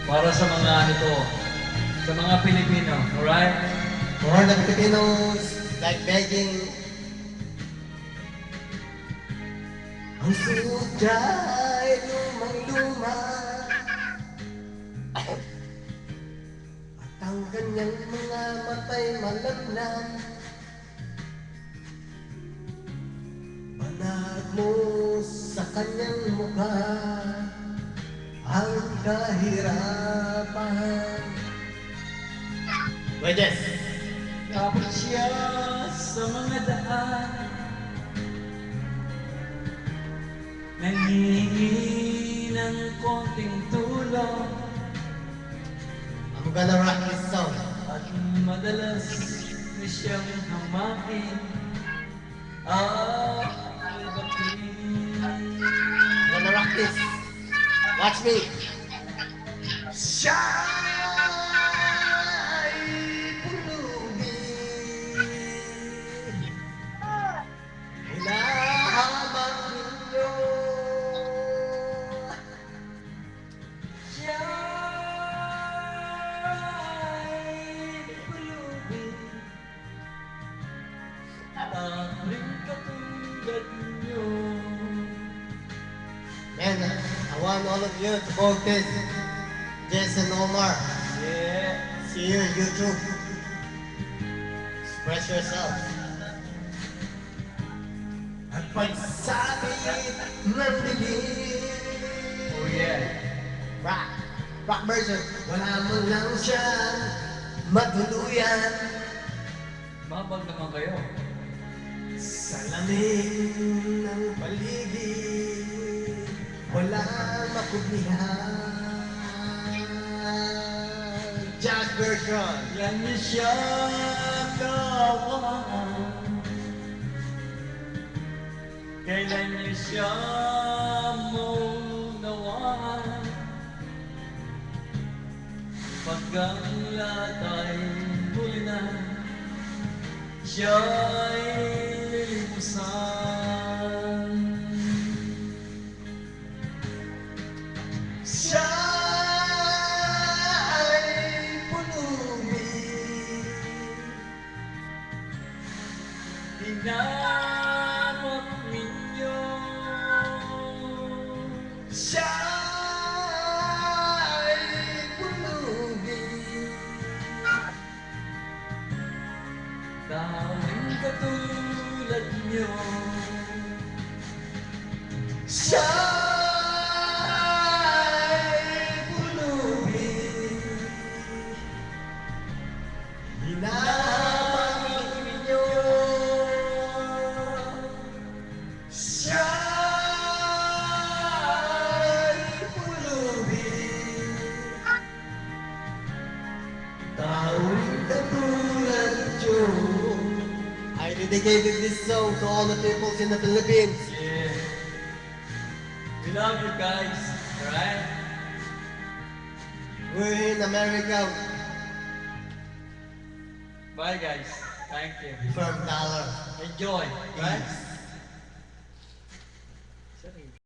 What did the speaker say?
Para sa mga nito, sa mga Pilipino, alright? For the Filipinos, like begging, ang suda ay lumang-luma at ang kanyang mga matay malamlam. Banag mo sa kanyang mukha ang kahirapan. Wedges! Kapag siya sa mga daan, nangihingi ng konting tulong, I'm gonna rock this song. at madalas na siyang hamakin at albatin. I'm gonna rock this. Watch me. Siya ay pulubi. Hinahamang ninyo. Siya ay pulubi, tanging katulad niyo. Man, I want all of you to vote this. Jason Omar. Yeah. See you on YouTube. Express yourself. At pagsabi ng dilim. Oh yeah. Rock. Rock version. Wala mo lang siya matuluyan. Mabag naman kayo. Sa lamig ng paligid, walang makublihan. Josh Bertrand. Yan niyo siya kawaan. Kailan niyo siya maunawaan? Pagka ang lahat ay huli na, siya'y lilimusan. Siya ay pulubi. Hinamot ninyo. Siya ay pulubi. Tawing katulad nyo. Siya ay pulubi. Hinamang ninyo. Siya ay pulubi. Tawing katulad nyo. I dedicated this song to all the peoples in the Philippines. Yeah. We love you guys. Alright? We're in America Bye guys. Thank you. from dollar. Enjoy. Right? Peace.